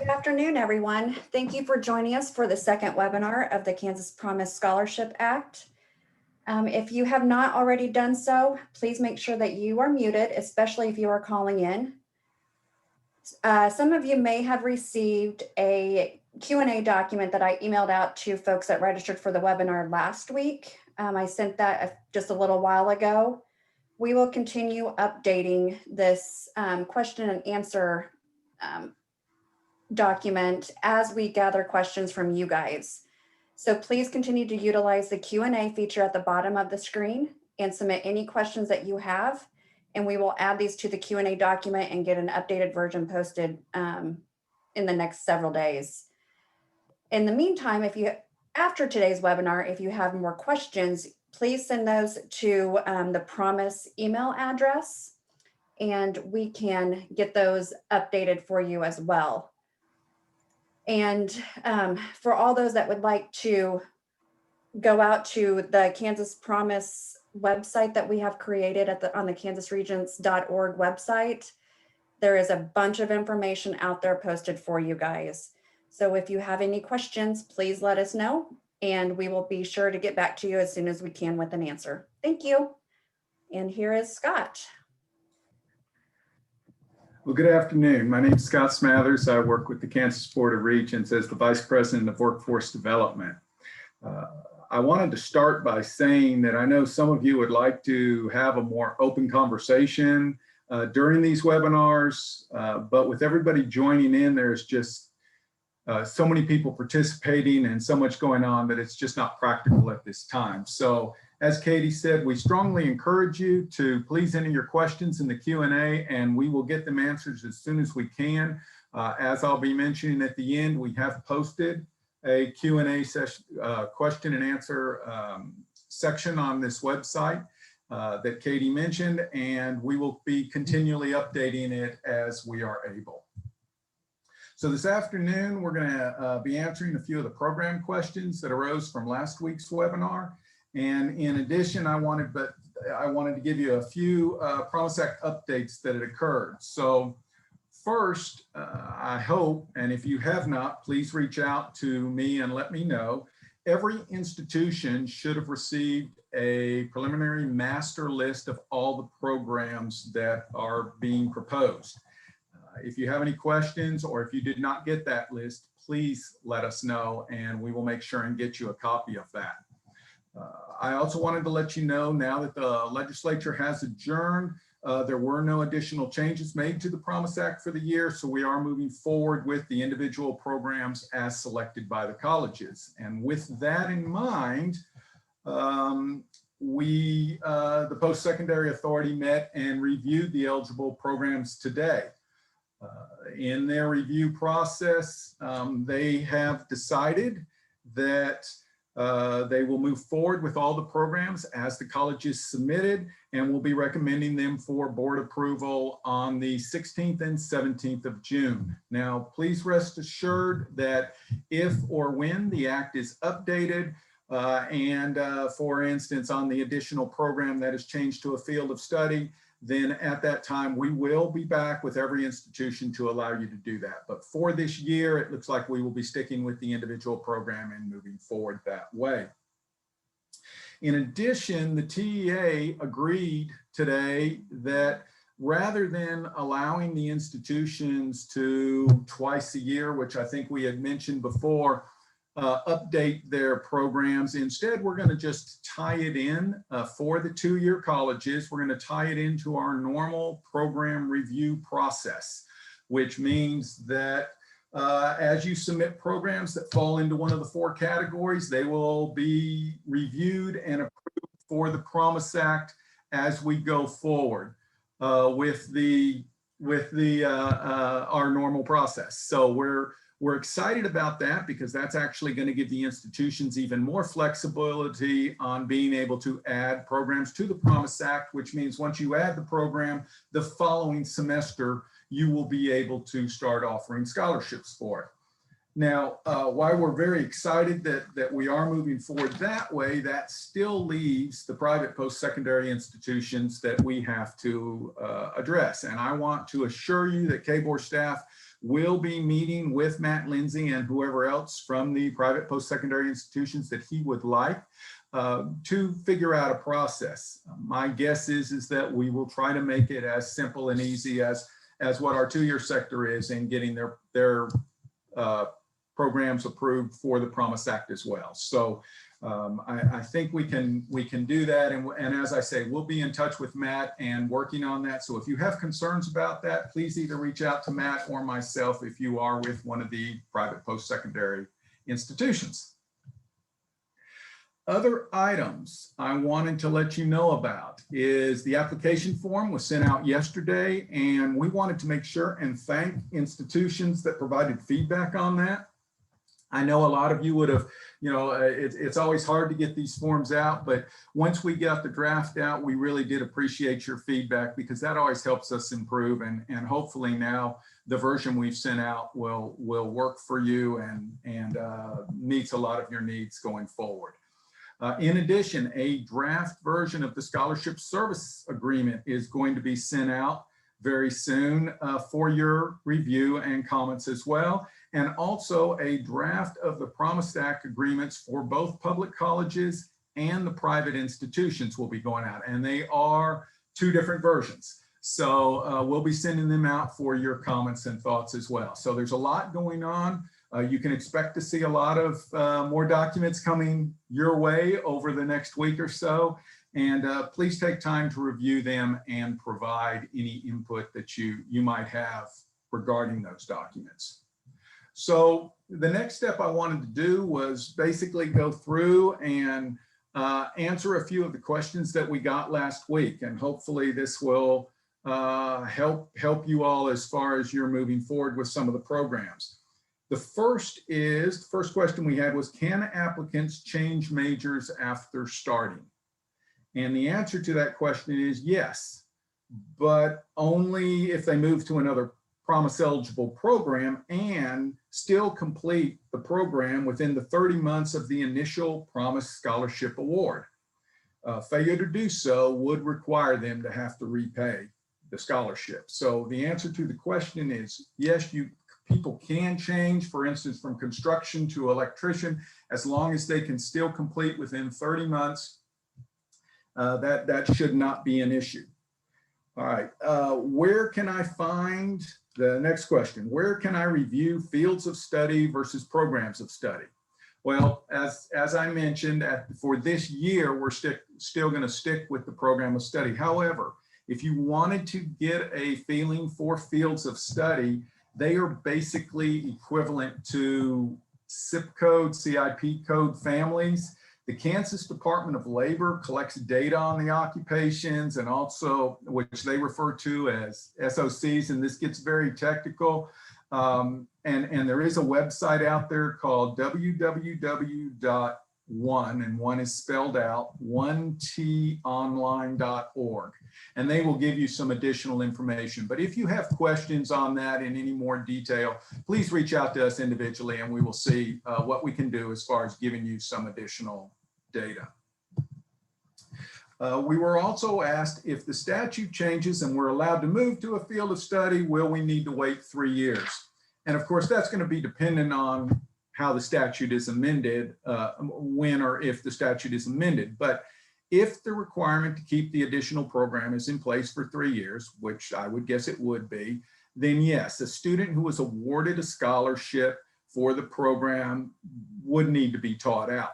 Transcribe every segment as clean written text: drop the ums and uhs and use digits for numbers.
Good afternoon, everyone. Thank you for joining us for the second webinar of the Kansas Promise Scholarship Act. If you have not already done so, please make sure that you are muted, especially if you are calling in. Some of you may have received a Q&A document that I emailed out to folks that registered for the webinar last week. I sent that just a little while ago. We will continue updating this question and answer document as we gather questions from you guys. So please continue to utilize the Q&A feature at the bottom of the screen and submit any questions that you have. And we will add these to the Q&A document and get an updated version posted in the next several days. In the meantime, after today's webinar, if you have more questions, please send those to the Promise email address, and we can get those updated for you as well. And for all those that would like to go out to the Kansas Promise website that we have created on the kansasregents.org website, there is a bunch of information out there posted for you guys. So if you have any questions, please let us know, and we will be sure to get back to you as soon as we can with an answer. Thank you. And here is Scott. Well, good afternoon. My name is Scott Smathers. I work with the Kansas Board of Regents as the Vice President of Workforce Development. I wanted to start by saying that I know some of you would like to have a more open conversation during these webinars, but with everybody joining in, there's just so many people participating and so much going on that it's just not practical at this time. So as Katie said, we strongly encourage you to please enter your questions in the Q&A, and we will get them answered as soon as we can. As I'll be mentioning at the end, we have posted a Q&A session, question and answer section on this website that Katie mentioned, and we will be continually updating it as we are able. So this afternoon, we're going to be answering a few of the program questions that arose from last week's webinar. And in addition, I wanted to give you a few Promise Act updates that had occurred. So first, I hope, and if you have not, please reach out to me and let me know. Every institution should have received a preliminary master list of all the programs that are being proposed. If you have any questions, or if you did not get that list, please let us know and we will make sure and get you a copy of that. I also wanted to let you know, now that the legislature has adjourned, there were no additional changes made to the Promise Act for the year, so we are moving forward with the individual programs as selected by the colleges. And with that in mind, the Post-Secondary Authority met and reviewed the eligible programs today. In their review process, they have decided that they will move forward with all the programs as the colleges submitted, and will be recommending them for board approval on the 16th and 17th of June. Now, please rest assured that if or when the act is updated, for instance, on the additional program that is changed to a field of study, then at that time, we will be back with every institution to allow you to do that. But for this year, it looks like we will be sticking with the individual program and moving forward that way. In addition, the TEA agreed today that rather than allowing the institutions to twice a year, which I think we had mentioned before, update their programs. Instead, we're going to just tie it in for the two-year colleges. We're going to tie it into our normal program review process, which means that as you submit programs that fall into one of the four categories, they will be reviewed and approved for the Promise Act as we go forward with our normal process. So we're excited about that, because that's actually going to give the institutions even more flexibility on being able to add programs to the Promise Act, which means once you add the program, the following semester, you will be able to start offering scholarships for it. Now, while we're very excited that we are moving forward that way, that still leaves the private post-secondary institutions that we have to address. And I want to assure you that KBOR staff will be meeting with Matt Lindsay and whoever else from the private post-secondary institutions that he would like to figure out a process. My guess is that we will try to make it as simple and easy as what our two-year sector is in getting their programs approved for the Promise Act as well. So I think we can do that. And as I say, we'll be in touch with Matt and working on that. So if you have concerns about that, please either reach out to Matt or myself if you are with one of the private post-secondary institutions. Other items I wanted to let you know about is the application form was sent out yesterday, and we wanted to make sure and thank institutions that provided feedback on that. I know a lot of you would have, it's always hard to get these forms out, but once we got the draft out, we really did appreciate your feedback because that always helps us improve. And hopefully now the version we've sent out will work for you and meets a lot of your needs going forward. In addition, a draft version of the Scholarship Service Agreement is going to be sent out very soon for your review and comments as well. And also a draft of the Promise Act agreements for both public colleges and the private institutions will be going out. And they are two different versions. So we'll be sending them out for your comments and thoughts as well. So there's a lot going on. You can expect to see a lot of more documents coming your way over the next week or so. And please take time to review them and provide any input that you might have regarding those documents. So the next step I wanted to do was basically go through and answer a few of the questions that we got last week. And hopefully this will help you all as far as you're moving forward with some of the programs. The first question we had was, can applicants change majors after starting? And the answer to that question is yes, but only if they move to another Promise eligible program and still complete the program within the 30 months of the initial Promise Scholarship Award. Failure to do so would require them to have to repay the scholarship. So the answer to the question is yes, people can change, for instance, from construction to electrician, as long as they can still complete within 30 months. That should not be an issue. All right, where can I find, the next question, where can I review fields of study versus programs of study? Well, as I mentioned, for this year, we're still going to stick with the program of study. However, if you wanted to get a feeling for fields of study, they are basically equivalent to CIP code, CIP code families. The Kansas Department of Labor collects data on the occupations and also, which they refer to as SOCs, and this gets very technical. And there is a website out there called www.one, and one is spelled out, 1tonline.org. And they will give you some additional information. But if you have questions on that in any more detail, please reach out to us individually and we will see what we can do as far as giving you some additional data. We were also asked if the statute changes and we're allowed to move to a field of study, will we need to wait 3 years? And of course, that's going to be dependent on how the statute is amended, when or if the statute is amended. But if the requirement to keep the additional program is in place for 3 years, which I would guess it would be, then yes, a student who was awarded a scholarship for the program would need to be taught out.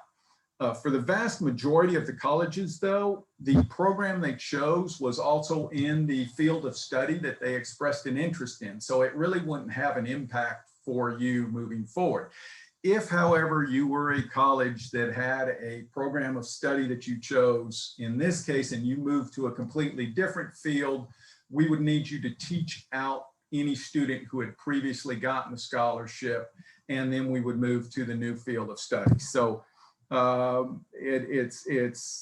For the vast majority of the colleges, though, the program they chose was also in the field of study that they expressed an interest in. So it really wouldn't have an impact for you moving forward. If, however, you were a college that had a program of study that you chose in this case, and you moved to a completely different field, we would need you to teach out any student who had previously gotten a scholarship, and then we would move to the new field of study. So it's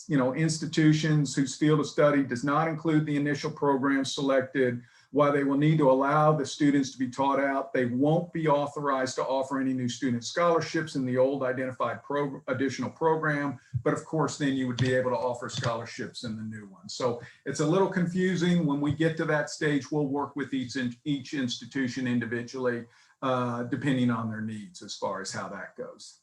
institutions whose field of study does not include the initial program selected While they will need to allow the students to be taught out, they won't be authorized to offer any new student scholarships in the old identified additional program. But of course, then you would be able to offer scholarships in the new one. So it's a little confusing. When we get to that stage, we'll work with each institution individually, depending on their needs as far as how that goes.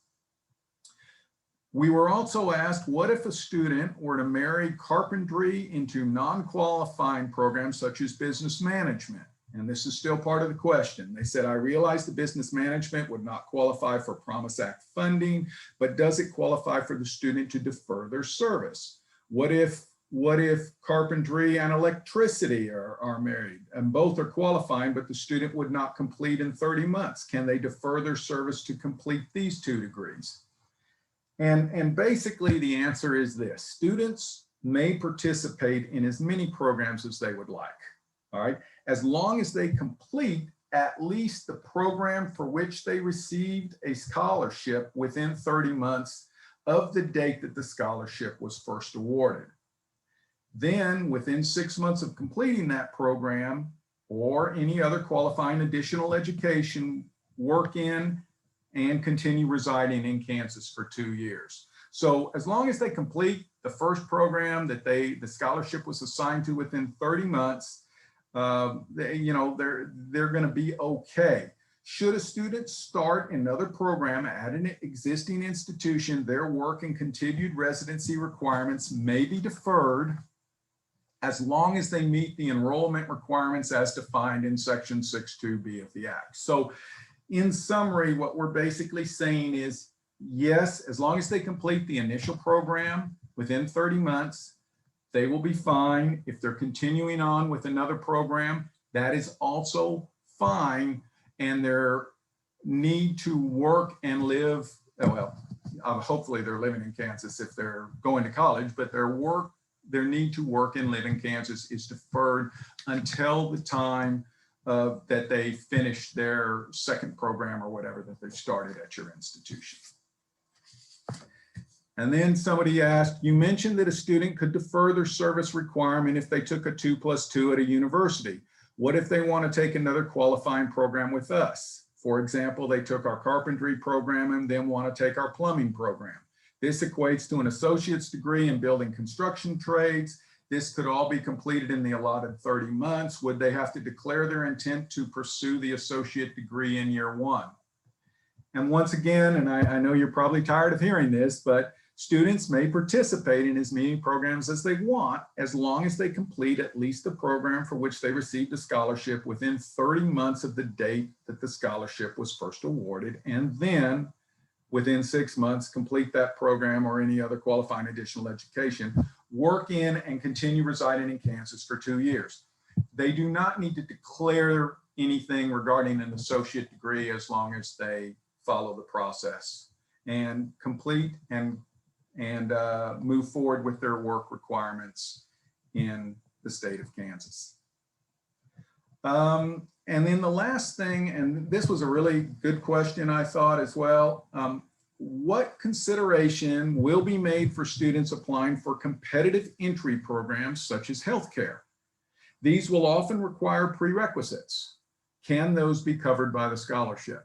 We were also asked, what if a student were to marry carpentry into non-qualifying programs such as business management? And this is still part of the question. They said, I realize the business management would not qualify for Promise Act funding, but does it qualify for the student to defer their service? What if carpentry and electricity are married and both are qualifying, but the student would not complete in 30 months? Can they defer their service to complete these 2 degrees? And basically the answer is this: students may participate in as many programs as they would like, all right, as long as they complete at least the program for which they received a scholarship within 30 months of the date that the scholarship was first awarded. Then within 6 months of completing that program or any other qualifying additional education, work in and continue residing in Kansas for 2 years. So as long as they complete the first program that the scholarship was assigned to within 30 months, they're going to be okay. Should a student start another program at an existing institution, their work and continued residency requirements may be deferred as long as they meet the enrollment requirements as defined in Section 6.2b of the Act. So in summary, what we're basically saying is, yes, as long as they complete the initial program within 30 months, they will be fine. If they're continuing on with another program, that is also fine. And their need to work and live, well, hopefully they're living in Kansas if they're going to college, but their need to work and live in Kansas is deferred until the time that they finish their second program or whatever that they started at your institution. And then somebody asked, you mentioned that a student could defer their service requirement if they took a 2+2 at a university. What if they want to take another qualifying program with us? For example, they took our carpentry program and then want to take our plumbing program. This equates to an associate's degree in building construction trades. This could all be completed in the allotted 30 months. Would they have to declare their intent to pursue the associate degree in year 1? And once again, and I know you're probably tired of hearing this, but students may participate in as many programs as they want, as long as they complete at least the program for which they received a scholarship within 30 months of the date that the scholarship was first awarded, and then within 6 months, complete that program or any other qualifying additional education, work in and continue residing in Kansas for 2 years. They do not need to declare anything regarding an associate degree as long as they follow the process and complete and move forward with their work requirements in the state of Kansas. And then the last thing, and this was a really good question, I thought as well, what consideration will be made for students applying for competitive entry programs such as healthcare? These will often require prerequisites. Can those be covered by the scholarship?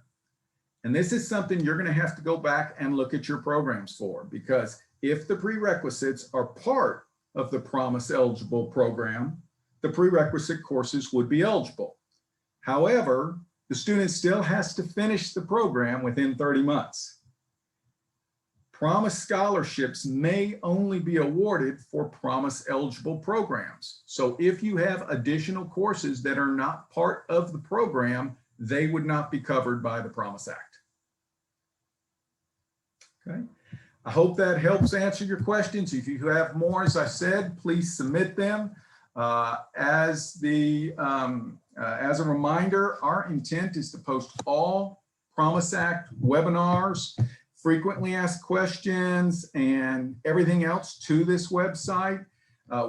And this is something you're going to have to go back and look at your programs for, because if the prerequisites are part of the Promise eligible program, the prerequisite courses would be eligible. However, the student still has to finish the program within 30 months. Promise scholarships may only be awarded for Promise eligible programs. So if you have additional courses that are not part of the program, they would not be covered by the Promise Act. Okay. I hope that helps answer your questions. If you have more, as I said, please submit them. As a reminder, our intent is to post all Promise Act webinars, frequently asked questions, and everything else to this website.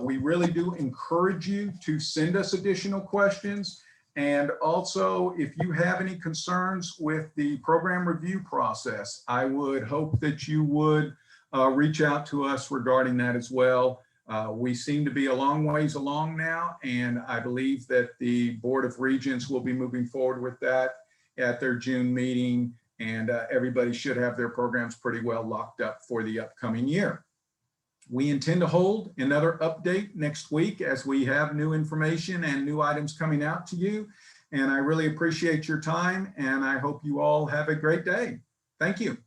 We really do encourage you to send us additional questions. And also, if you have any concerns with the program review process, I would hope that you would reach out to us regarding that as well. We seem to be a long ways along now, and I believe that the Board of Regents will be moving forward with that at their June meeting, and everybody should have their programs pretty well locked up for the upcoming year. We intend to hold another update next week as we have new information and new items coming out to you. And I really appreciate your time, and I hope you all have a great day. Thank you.